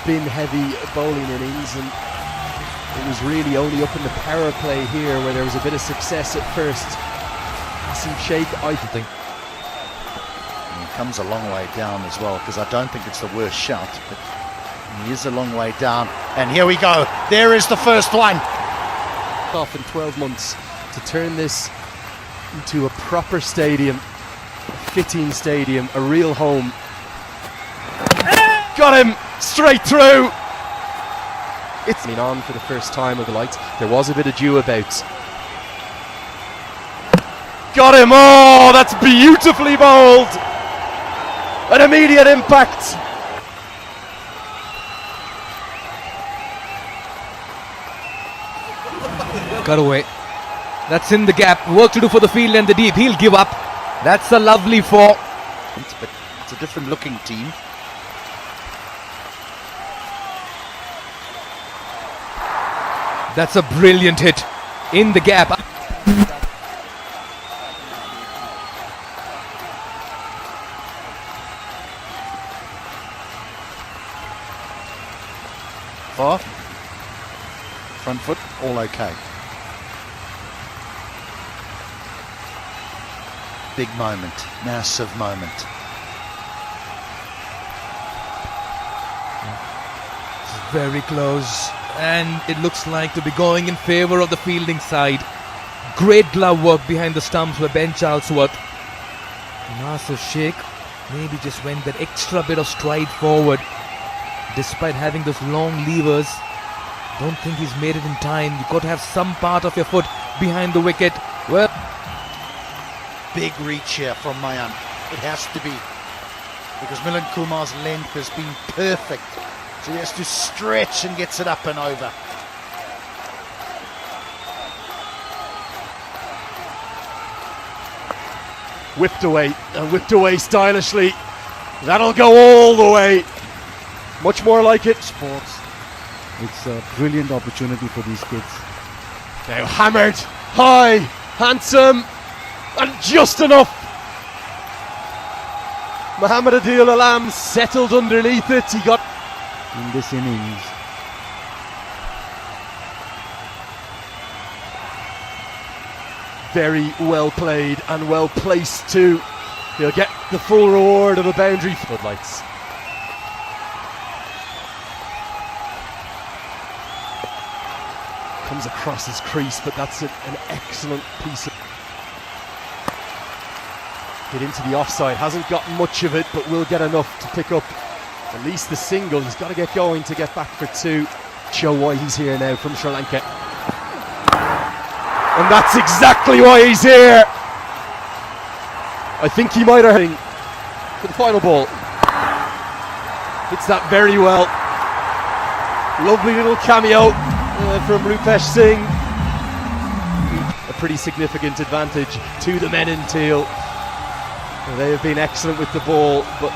spin-heavy bowling innings, and it was really only up in the power play here where there was a bit of success at first. Asim Sheikh, I think. And he comes a long way down as well, because I don't think it's the worst shot, but he is a long way down. And here we go. There is the first one. Off in 12 months to turn this into a proper stadium, a fitting stadium, a real home. Got him straight through. It's been on for the first time of the lights. There was a bit of dew about. Got him! Oh, that's beautifully bowled. An immediate impact. Cut away. That's in the gap. Work to do for the field and the deep. He'll give up. That's a lovely four. But it's a different looking team. That's a brilliant hit in the gap. Far. Front foot, all okay. Big moment, massive moment. It's very close, and it looks like to be going in favour of the fielding side. Great glove work behind the stumps by Ben Charlesworth. Nasir Sheikh maybe just went that extra bit of stride forward, despite having those long levers. Don't think he's made it in time. You've got to have some part of your foot behind the wicket. Well, big reach here from Mayan. It has to be, because Milan Kumar's length has been perfect. So he has to stretch and gets it up and over. Whipped away stylishly. That'll go all the way. Much more like it. Sports. It's a brilliant opportunity for these kids. Now hammered, high, handsome, and just enough. Mohammad Adil Alam settled underneath it. He got in this innings. Very well played and well placed too. He'll get the full reward of a boundary. Floodlights. Comes across his crease, but that's an excellent piece of hit into the offside. Hasn't got much of it, but will get enough to pick up at least the single. He's got to get going to get back for two. Show why he's here now from Sri Lanka. And that's exactly why he's here. I think he might have hit for the final ball. Hits that very well. Lovely little cameo from Rupesh Singh. A pretty significant advantage to the men in teal. They have been excellent with the ball, but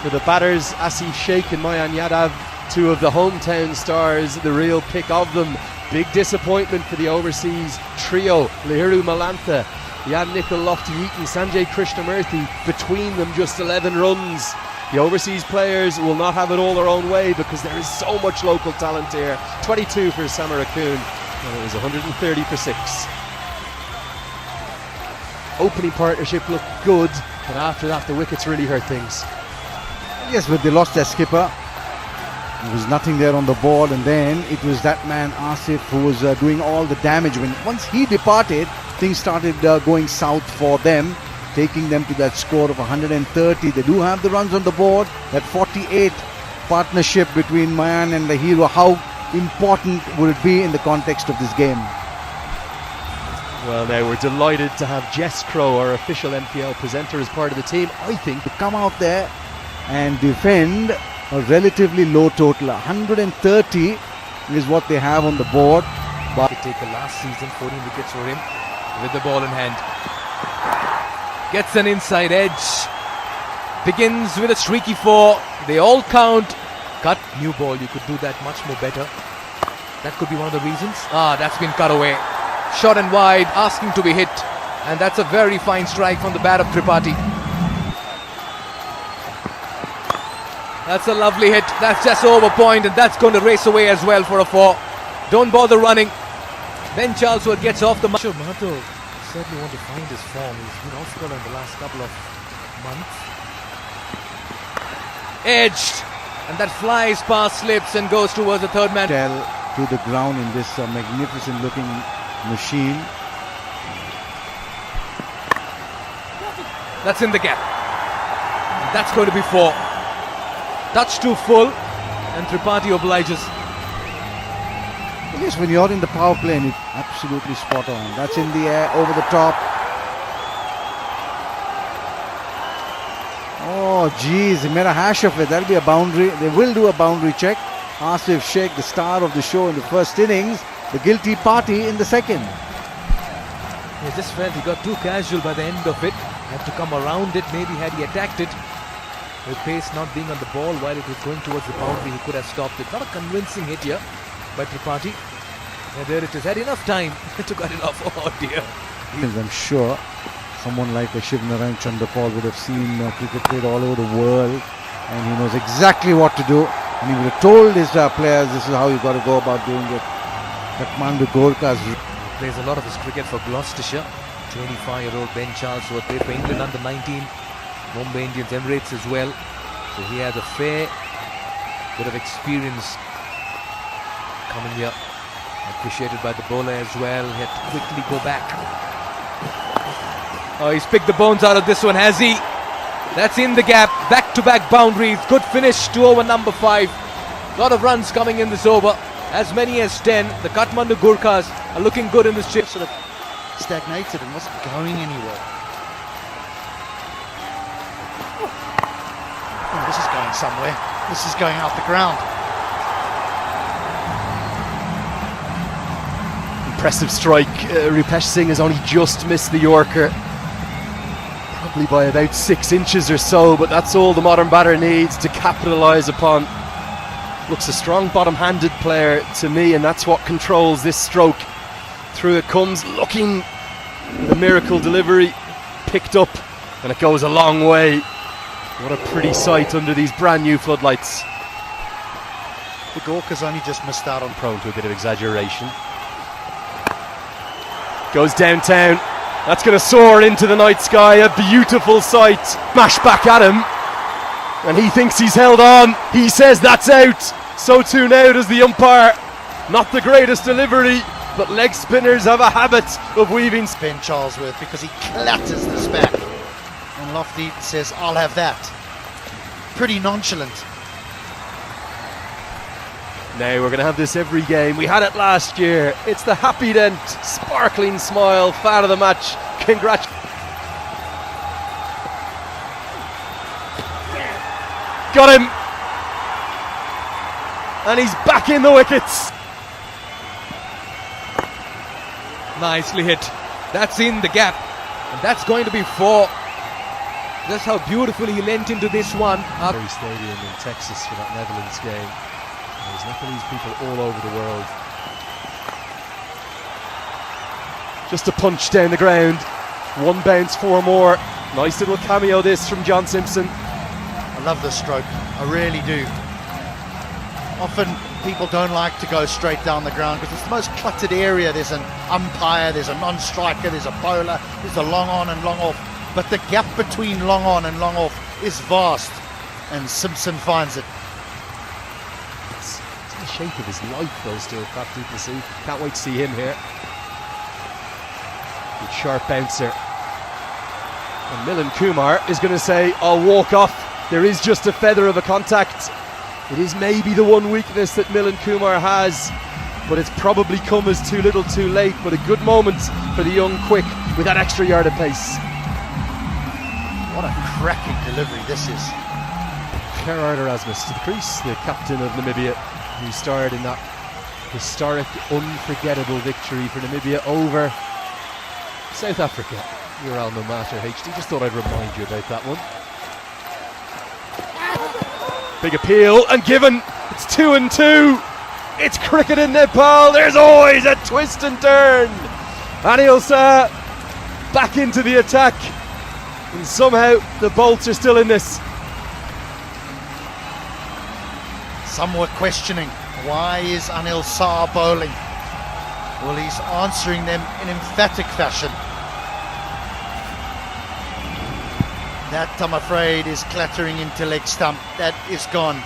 for the batters, Asif Sheikh and Mayan Yadav, two of the hometown stars, the real pick of them. Big disappointment for the overseas trio, Lahiru Malantha, Jan Nicol Lofty-Eaton, Sanjay Krishnamurthy, between them just 11 runs. The overseas players will not have it all their own way because there is so much local talent here. 22 for Samarakun, and it was 130 for 6. Opening partnership looked good, but after that the wickets really hurt things. Yes, but they lost their skipper. There was nothing there on the board, and then it was that man Asif who was doing all the damage. Once he departed, things started going south for them, taking them to that score of 130. They do have the runs on the board. That 48 partnership between Mayan and Lahiru, how important would it be in the context of this game? Well, now we're delighted to have Jess Crow, our official NPL presenter, as part of the team. I think to come out there and defend a relatively low total. 130 is what they have on the board. But to take the last season, 14 wickets for him with the ball in hand. Gets an inside edge. Begins with a streaky 4. They all count. Cut. New ball. You could do that much more better. That could be one of the reasons. That's been cut away. Short and wide, asking to be hit. And that's a very fine strike from the bat of Tripathi. That's a lovely hit. That's just over point, and that's going to race away as well for a 4. Don't bother running. Ben Charlesworth gets off the mark. Sure, Mahato certainly want to find his form. He's been off color in the last couple of months. Edged, and that flies past slips and goes towards the third man. Tell to the ground in this magnificent looking machine. That's in the gap. And that's going to be 4. Touch too full, and Tripathi obliges. Yes, when you're in the power play, and it's absolutely spot on. That's in the air, over the top. Oh, geez, he made a hash of it. That'll be a boundary. They will do a boundary check. Asif Sheikh, the star of the show in the first innings, the guilty party in the second. He just felt he got too casual by the end of it. Had to come around it. Maybe had he attacked it, with pace not being on the ball while it was going towards the boundary, he could have stopped it. Not a convincing hit here by Tripathi. And there it is. Had enough time to cut it off. Oh dear. I'm sure someone like a Shiv Narayan Chandrapal would have seen cricket played all over the world, and he knows exactly what to do. And he would have told his players, this is how you got to go about doing it. Kathmandu gorkhas. Plays a lot of his cricket for Gloucestershire. 25-year-old Ben Charlesworth played for England under 19, Mumbai Indians, Emirates as well. So he has a fair bit of experience coming here. Appreciated by the bowler as well. He had to quickly go back. Oh, he's picked the bones out of this one, has he? That's in the gap. Back-to-back boundaries. Good finish to over number 5. Lot of runs coming in this over. As many as 10. The Kathmandu Gorkhas are looking good in this chip. Sort of stagnated and wasn't going anywhere. Oh, this is going somewhere. This is going out the ground. Impressive strike. Rupesh Singh has only just missed the Yorker, probably by about 6 inches or so, but that's all the modern batter needs to capitalise upon. Looks a strong bottom-handed player to me, and that's what controls this stroke. Through it comes, looking with a miracle delivery, picked up, and it goes a long way. What a pretty sight under these brand new floodlights. The Gorkhas only just missed out on. Prone to a bit of exaggeration. Goes downtown. That's going to soar into the night sky. A beautiful sight. Smash back at him, and he thinks he's held on. He says that's out. So too now does the umpire. Not the greatest delivery, but leg spinners have a habit of weaving. Ben Charlesworth, because he clatters this back, and Lofty says, I'll have that. Pretty nonchalant. Now we're going to have this every game. We had it last year. It's the happy dent, sparkling smile, fan of the match. Congratulations. Got him. And he's back in the wickets. Nicely hit. That's in the gap. And that's going to be 4. That's how beautifully he leant into this one. Stadium in Texas for that Netherlands game. There's Nepalese people all over the world. Just a punch down the ground. 1 bounce, 4 more. Nice little cameo this from John Simpson. I love this stroke. I really do. Often people don't like to go straight down the ground because it's the most cluttered area. There's an umpire, there's a non-striker, there's a bowler, there's a long on and long off. But the gap between long on and long off is vast, and Simpson finds it. It's the shape of his life though still, Pat Duplessis. Can't wait to see him here. Good sharp bouncer. And Milan Kumar is going to say, I'll walk off. There is just a feather of a contact. It is maybe the one weakness that Milan Kumar has, but it's probably come as too little too late. But a good moment for the young quick with that extra yard of pace. What a cracking delivery this is. Gerard Erasmus to the crease, the captain of Namibia, who starred in that historic, unforgettable victory for Namibia over South Africa. Your alma mater, HD. Just thought I'd remind you about that one. Big appeal and given. It's 2-2. It's cricket in Nepal. There's always a twist and turn. Anil Shah back into the attack, and somehow the Bolts are still in this. Some were questioning, why is Anil Shah bowling? Well, he's answering them in emphatic fashion. That, I'm afraid, is clattering into leg stump. That is gone.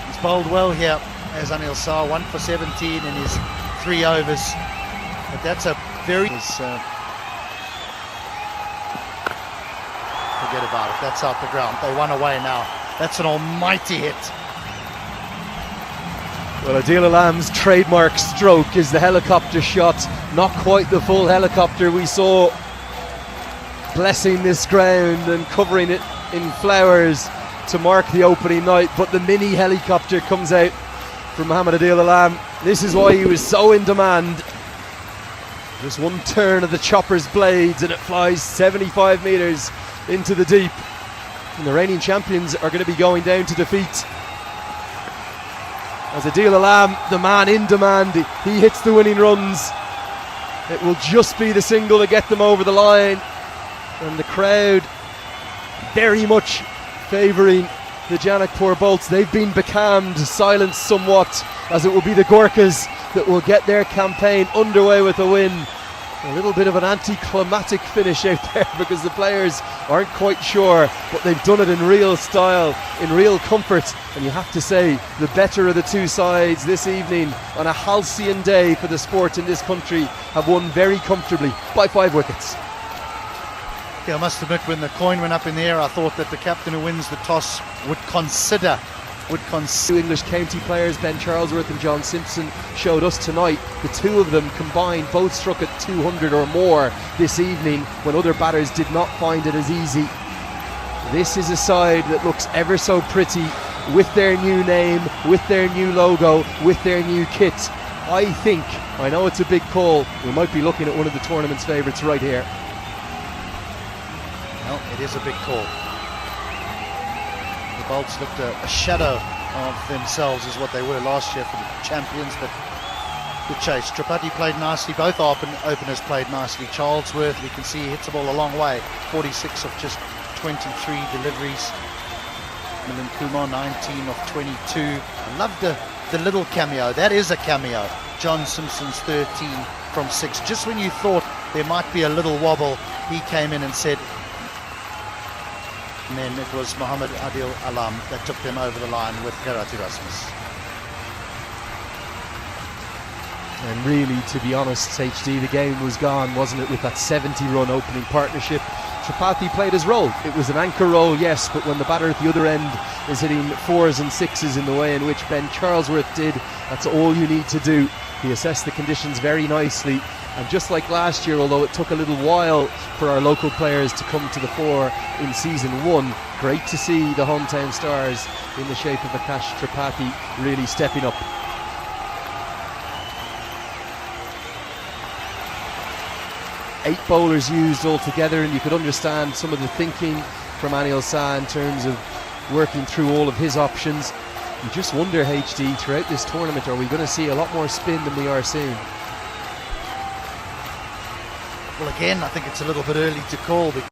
He's bowled well here as Anil Shah, 1 for 17 in his 3 overs. But that's a very... forget about it. That's out the ground. They won away now. That's an almighty hit. Well, Adil Alam's trademark stroke is the helicopter shot. Not quite the full helicopter we saw blessing this ground and covering it in flowers to mark the opening night, but the mini helicopter comes out from Mohammad Adil Alam. This is why he was so in demand. Just one turn of the chopper's blades and it flies 75 metres into the deep. And the reigning champions are going to be going down to defeat. As Adil Alam, the man in demand, he hits the winning runs. It will just be the single to get them over the line. And the crowd very much favouring the Jankpur bolts. They've been becalmed, silenced somewhat, as it will be the Gorkhas that will get their campaign underway with a win. A little bit of an anticlimactic finish out there because the players aren't quite sure, but they've done it in real style, in real comfort. And you have to say, the better of the two sides this evening on a halcyon day for the sport in this country have won very comfortably by 5 wickets. Yeah, I must admit, when the coin went up in the air, I thought that the captain who wins the toss would consider. Two English county players, Ben Charlesworth and John Simpson, showed us tonight. The two of them combined both struck at 200 or more this evening when other batters did not find it as easy. This is a side that looks ever so pretty with their new name, with their new logo, with their new kit. I know it's a big call, we might be looking at one of the tournament's favourites right here. Well, it is a big call. The Bolts looked a shadow of themselves as what they were last year for the champions, but good chase. Tripathi played nicely, both openers played nicely. Charlesworth, we can see he hits the ball a long way, 46 of just 23 deliveries. Milan Kumar, 19 of 22. I love the little cameo, that is a cameo. John Simpson's 13 from 6. Just when you thought there might be a little wobble, he came in and said, and then it was Mohammad Adil Alam that took them over the line with Karati Rasmus. And really, to be honest, HD, the game was gone, wasn't it, with that 70-run opening partnership. Tripathi played his role. It was an anchor role, yes, but when the batter at the other end is hitting 4s and 6s in the way in which Ben Charlesworth did, that's all you need to do. He assessed the conditions very nicely. And just like last year, although it took a little while for our local players to come to the fore in season 1, great to see the hometown stars in the shape of Akash Tripathi really stepping up. Eight bowlers used altogether, and you could understand some of the thinking from Anil Shah in terms of working through all of his options. You just wonder, HD, throughout this tournament, are we going to see a lot more spin than we are soon? Well, again, I think it's a little bit early to call.